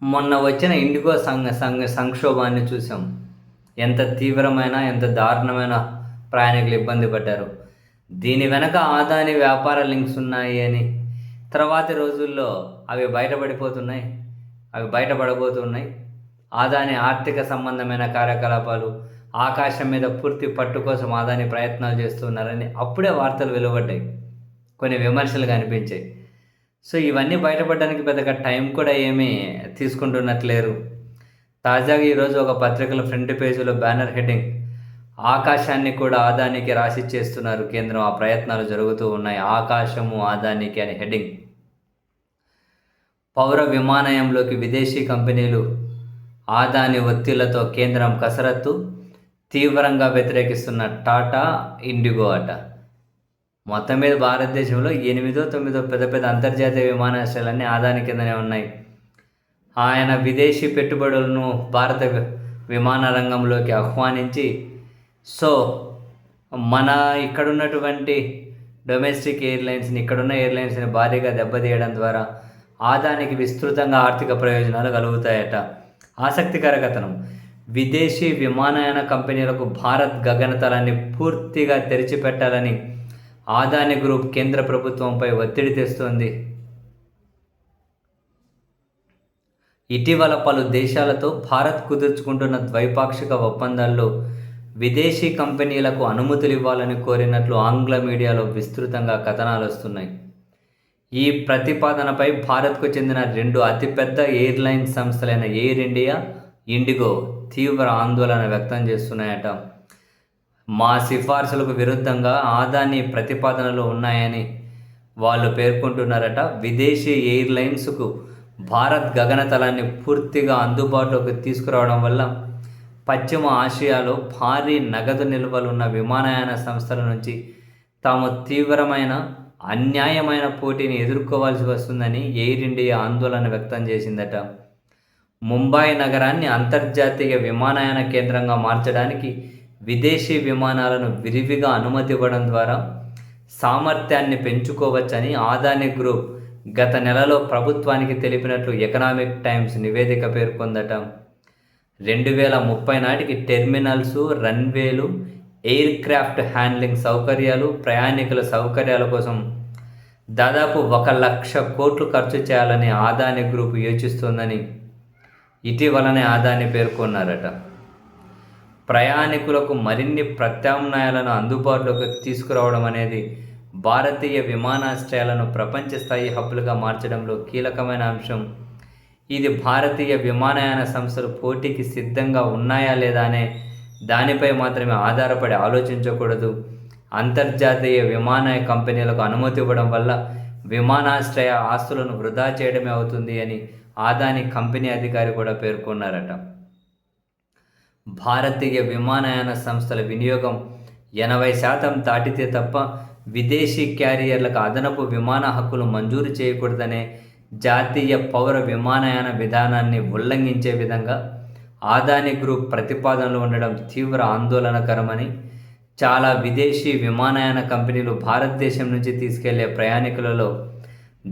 మొన్న వచ్చిన ఇండిగో సంక్షోభాన్ని చూసాం. ఎంత తీవ్రమైన, ఎంత దారుణమైన ప్రయాణికులు ఇబ్బంది పడ్డారు. దీని వెనక ఆదాని వ్యాపార లింక్స్ ఉన్నాయి అని తర్వాతి రోజుల్లో అవి బయటపడిపోతున్నాయి. అవి బయటపడబోతున్నాయి. ఆదాని ఆర్థిక సంబంధమైన కార్యకలాపాలు, ఆకాశం మీద పూర్తి పట్టు కోసం ఆదాని ప్రయత్నాలు చేస్తున్నారని అప్పుడే వార్తలు వెలువడ్డాయి. కొన్ని విమర్శలు కనిపించాయి. సో ఇవన్నీ బయటపడడానికి పెద్దగా టైం కూడా ఏమీ తీసుకుంటున్నట్లేరు. తాజాగా ఈరోజు ఒక పత్రికలో ఫ్రంట్ పేజీలో బ్యానర్ హెడ్డింగ్ ఆకాశాన్ని కూడా ఆదానికి రాసి చేస్తున్నారు కేంద్రం, ఆ ప్రయత్నాలు జరుగుతూ ఉన్నాయి. ఆకాశము ఆదానికి అని హెడ్డింగ్. పౌర విమానయంలోకి విదేశీ కంపెనీలు ఆదాని ఒత్తిళ్లతో కేంద్రం కసరత్తు, తీవ్రంగా వ్యతిరేకిస్తున్న టాటా, ఇండిగో అట. మొత్తం మీద భారతదేశంలో 8-9 పెద్ద పెద్ద అంతర్జాతీయ విమానాశ్రయాలన్నీ ఆదాని కిందనే ఉన్నాయి. ఆయన విదేశీ పెట్టుబడులను భారత విమాన రంగంలోకి ఆహ్వానించి సో మన ఇక్కడున్నటువంటి డొమెస్టిక్ ఎయిర్లైన్స్ని, ఇక్కడున్న ఎయిర్లైన్స్ని భారీగా దెబ్బతీయడం ద్వారా ఆదానికి విస్తృతంగా ఆర్థిక ప్రయోజనాలు కలుగుతాయట. ఆసక్తికర కథనం. విదేశీ విమానయాన కంపెనీలకు భారత్ గగనతలాన్ని పూర్తిగా తెరిచిపెట్టాలని ఆదాని గ్రూప్ కేంద్ర ప్రభుత్వంపై ఒత్తిడి తెస్తోంది. ఇటీవల పలు దేశాలతో భారత్ కుదుర్చుకుంటున్న ద్వైపాక్షిక ఒప్పందాల్లో విదేశీ కంపెనీలకు అనుమతులు ఇవ్వాలని కోరినట్లు ఆంగ్ల మీడియాలో విస్తృతంగా కథనాలు వస్తున్నాయి. ఈ ప్రతిపాదనపై భారత్కు చెందిన 2 అతిపెద్ద ఎయిర్లైన్ సంస్థలైన ఎయిర్ ఇండియా, ఇండిగో తీవ్ర ఆందోళన వ్యక్తం చేస్తున్నాయట. మా సిఫార్సులకు విరుద్ధంగా ఆదాని ప్రతిపాదనలు ఉన్నాయని వాళ్ళు పేర్కొంటున్నారట. విదేశీ ఎయిర్లైన్స్కు భారత్ గగనతలాన్ని పూర్తిగా అందుబాటులోకి తీసుకురావడం వల్ల పశ్చిమ ఆసియాలో భారీ నగదు నిల్వలున్న విమానయాన సంస్థల నుంచి తాము తీవ్రమైన, అన్యాయమైన పోటీని ఎదుర్కోవాల్సి వస్తుందని ఎయిర్ ఇండియా ఆందోళన వ్యక్తం చేసిందట. ముంబాయి నగరాన్ని అంతర్జాతీయ విమానయాన కేంద్రంగా మార్చడానికి విదేశీ విమానాలను విరివిగా అనుమతి ఇవ్వడం ద్వారా సామర్థ్యాన్ని పెంచుకోవచ్చని ఆదాని గ్రూప్ గత నెలలో ప్రభుత్వానికి తెలిపినట్లు ఎకనామిక్ టైమ్స్ నివేదిక పేర్కొందట. 2030 నాటికి టెర్మినల్స్, రన్వేలు, ఎయిర్ క్రాఫ్ట్ హ్యాండ్లింగ్ సౌకర్యాలు, ప్రయాణికుల సౌకర్యాల కోసం దాదాపు 1,00,000 కోట్లు ఖర్చు చేయాలని ఆదాని గ్రూప్ యోచిస్తోందని ఇటీవలనే ఆదాని పేర్కొన్నారట. ప్రయాణికులకు మరిన్ని ప్రత్యామ్నాయాలను అందుబాటులోకి తీసుకురావడం అనేది భారతీయ విమానాశ్రయాలను ప్రపంచ స్థాయి హబ్బులుగా మార్చడంలో కీలకమైన అంశం. ఇది భారతీయ విమానయాన సంస్థలు పోటీకి సిద్ధంగా ఉన్నాయా లేదా అనే దానిపై మాత్రమే ఆధారపడి ఆలోచించకూడదు. అంతర్జాతీయ విమానయ కంపెనీలకు అనుమతి ఇవ్వడం వల్ల విమానాశ్రయ ఆస్తులను వృధా చేయడమే అవుతుంది అని ఆదాని కంపెనీ అధికారి కూడా పేర్కొన్నారట. భారతీయ విమానయాన సంస్థల వినియోగం 80% దాటితే తప్ప విదేశీ క్యారియర్లకు అదనపు విమాన హక్కులు మంజూరు చేయకూడదనే జాతీయ పౌర విమానయాన విధానాన్ని ఉల్లంఘించే విధంగా ఆదాని గ్రూప్ ప్రతిపాదనలు ఉండడం తీవ్ర ఆందోళనకరమని, చాలా విదేశీ విమానయాన కంపెనీలు భారతదేశం నుంచి తీసుకెళ్లే ప్రయాణికులలో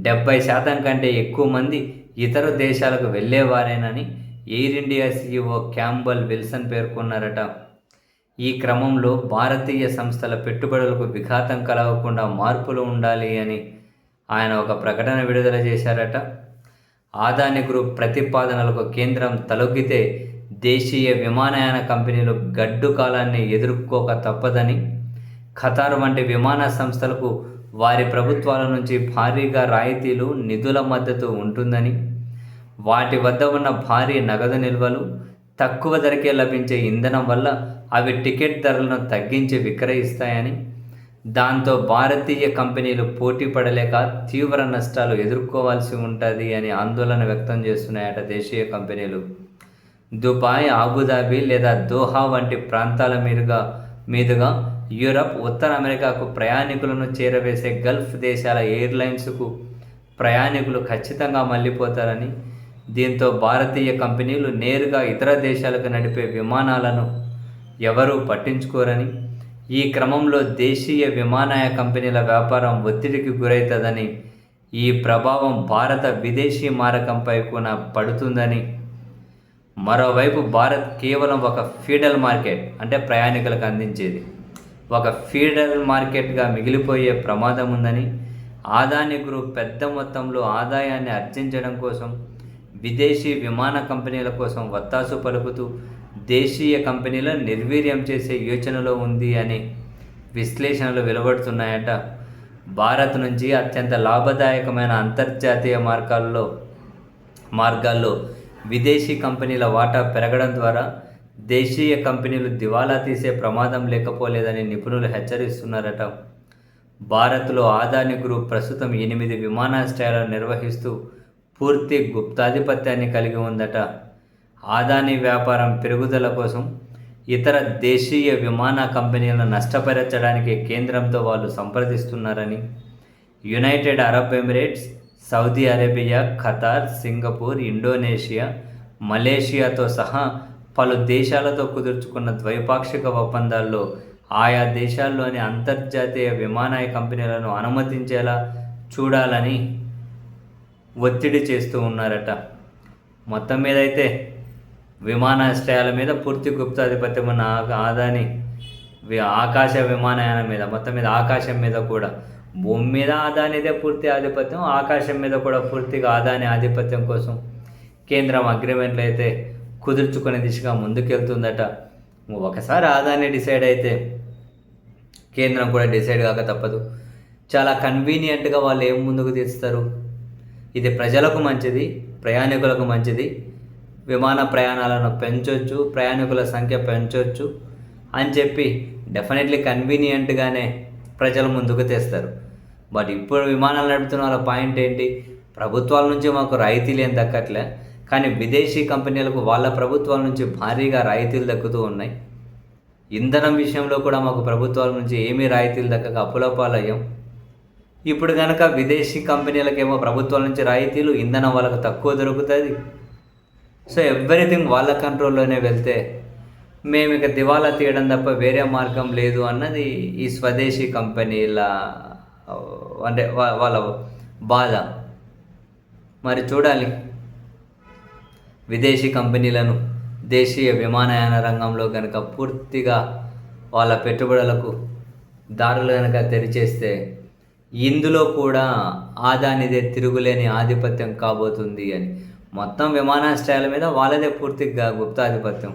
70% కంటే ఎక్కువ మంది ఇతర దేశాలకు వెళ్ళేవారేనని air India CEO Campbell Wilson పేర్కొన్నారట. ఈ క్రమంలో భారతీయ సంస్థల పెట్టుబడులకు విఘాతం కలగకుండా మార్పులు ఉండాలి అని ఆయన ఒక ప్రకటన విడుదల చేశారట. ఆదాని గ్రూప్ ప్రతిపాదనలకు కేంద్రం తలొగ్గితే దేశీయ విమానయాన కంపెనీలు గడ్డు కాలాన్ని ఎదుర్కోక తప్పదని, ఖతార్ వంటి విమాన సంస్థలకు వారి ప్రభుత్వాల నుంచి భారీగా రాయితీలు, నిధుల మద్దతు ఉంటుందని, వాటి వద్ద ఉన్న భారీ నగదు నిల్వలు, తక్కువ ధరకే లభించే ఇంధనం వల్ల అవి టికెట్ ధరలను తగ్గించి విక్రయిస్తాయని, దాంతో భారతీయ కంపెనీలు పోటీ పడలేక తీవ్ర నష్టాలు ఎదుర్కోవాల్సి ఉంటుంది అని ఆందోళన వ్యక్తం చేస్తున్నాయట దేశీయ కంపెనీలు. దుబాయ్, అబుదాబి లేదా దోహా వంటి ప్రాంతాల మీదుగా యూరప్, ఉత్తర అమెరికాకు ప్రయాణికులను చేరవేసే గల్ఫ్ దేశాల ఎయిర్లైన్స్కు ప్రయాణికులు ఖచ్చితంగా మళ్ళీపోతారని, దీంతో భారతీయ కంపెనీలు నేరుగా ఇతర దేశాలకు నడిపే విమానాలను ఎవరూ పట్టించుకోరని, ఈ క్రమంలో దేశీయ విమానయాన కంపెనీల వ్యాపారం ఒత్తిడికి గురవుతుందని ఈ ప్రభావం భారత విదేశీ మారకంపై కూడా పడుతుందని, మరోవైపు భారత్ కేవలం ఒక ఫీడల్ మార్కెట్, అంటే ప్రయాణికులకు అందించేది ఒక ఫీడల్ మార్కెట్గా మిగిలిపోయే ప్రమాదం ఉందని, అదానీ గ్రూప్ పెద్ద మొత్తంలో ఆదాయాన్ని ఆర్జించడం కోసం విదేశీ విమాన కంపెనీల కోసం వత్తాసు పలుకుతూ దేశీయ కంపెనీలను నిర్వీర్యం చేసే యోచనలో ఉంది అని విశ్లేషణలు వెలువడుతున్నాయట. భారత్ నుంచి అత్యంత లాభదాయకమైన అంతర్జాతీయ మార్గాల్లో విదేశీ కంపెనీల వాటా పెరగడం ద్వారా దేశీయ కంపెనీలు దివాలా తీసే ప్రమాదం లేకపోలేదని నిపుణులు హెచ్చరిస్తున్నారట. భారత్లో అదానీ గ్రూప్ ప్రస్తుతం 8 విమానాశ్రయాలను నిర్వహిస్తూ పూర్తి గుప్తాధిపత్యాన్ని కలిగి ఉందట. అదానీ వ్యాపారం పెరుగుదల కోసం ఇతర దేశీయ విమాన కంపెనీలను నష్టపరచడానికి కేంద్రంతో వాళ్ళు సంప్రదిస్తున్నారని, United Arab Emirates, Saudi Arabia, Qatar, Singapore, Indonesia, మలేషియాతో సహా పలు దేశాలతో కుదుర్చుకున్న ద్వైపాక్షిక ఒప్పందాల్లో ఆయా దేశాల్లోని అంతర్జాతీయ విమానయాన కంపెనీలను అనుమతించేలా చూడాలని ఒత్తిడి చేస్తూ ఉన్నారట. మొత్తం మీద అయితే విమానాశ్రయాల మీద పూర్తి గుప్తాధిపత్యం ఉన్న అదానీ ఆకాశ విమానయానం మీద, మొత్తం మీద ఆకాశం మీద కూడా, భూమి మీద అదానీదే పూర్తి ఆధిపత్యం, ఆకాశం మీద కూడా పూర్తిగా అదానీ ఆధిపత్యం కోసం కేంద్రం అగ్రిమెంట్లు అయితే కుదుర్చుకునే దిశగా ముందుకెళ్తుందట. ఒకసారి అదానీ డిసైడ్ అయితే కేంద్రం కూడా డిసైడ్ కాక తప్పదు. చాలా కన్వీనియంట్గా వాళ్ళు ఏం ముందుకు తీస్తారు, ఇది ప్రజలకు మంచిది, ప్రయాణికులకు మంచిది, విమాన ప్రయాణాలను పెంచవచ్చు, ప్రయాణికుల సంఖ్య పెంచవచ్చు అని చెప్పి డెఫినెట్లీ కన్వీనియంట్గానే ప్రజలు ముందుకు తెస్తారు. బట్ ఇప్పుడు విమానాలు నడుపుతున్న వాళ్ళ పాయింట్ ఏంటి, ప్రభుత్వాల నుంచి మాకు రాయితీలు ఏం దక్కట్లే, కానీ విదేశీ కంపెనీలకు వాళ్ళ ప్రభుత్వాల నుంచి భారీగా రాయితీలు దక్కుతూ ఉన్నాయి. ఇంధనం విషయంలో కూడా మాకు ప్రభుత్వాల నుంచి ఏమీ రాయితీలు దక్కక అప్పులపాలయ్యాం. ఇప్పుడు కనుక విదేశీ కంపెనీలకేమో ప్రభుత్వాల నుంచి రాయితీలు, ఇంధనం వాళ్ళకు తక్కువ దొరుకుతుంది. సో ఎవ్రీథింగ్ వాళ్ళ కంట్రోల్లోనే వెళ్తే మేము ఇక దివాలా తీయడం తప్ప వేరే మార్గం లేదు అన్నది ఈ స్వదేశీ కంపెనీల అంటే వాళ్ళ బాధ. మరి చూడాలి, విదేశీ కంపెనీలను దేశీయ విమానయాన రంగంలో కనుక పూర్తిగా వాళ్ళ పెట్టుబడులకు దారులు కనుక తెరిచేస్తే ఇందులో కూడా అదానీదే తిరుగులేని ఆధిపత్యం కాబోతుంది అని. మొత్తం విమానాశ్రయాల మీద వాళ్ళదే పూర్తిగా గుప్తాధిపత్యం.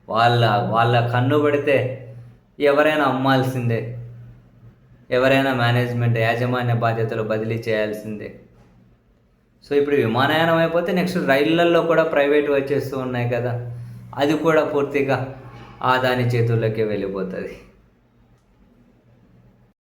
వాళ్ళ కన్ను పడితే ఎవరైనా అమ్మాల్సిందే, ఎవరైనా మేనేజ్మెంట్ యాజమాన్య బాధ్యతలు బదిలీ చేయాల్సిందే. సో ఇప్పుడు విమానయానం అయిపోతే నెక్స్ట్ రైళ్లల్లో కూడా ప్రైవేట్ వచ్చేస్తూ ఉన్నాయి కదా, అది కూడా పూర్తిగా అదానీ చేతుల్లోకి వెళ్ళిపోతుంది.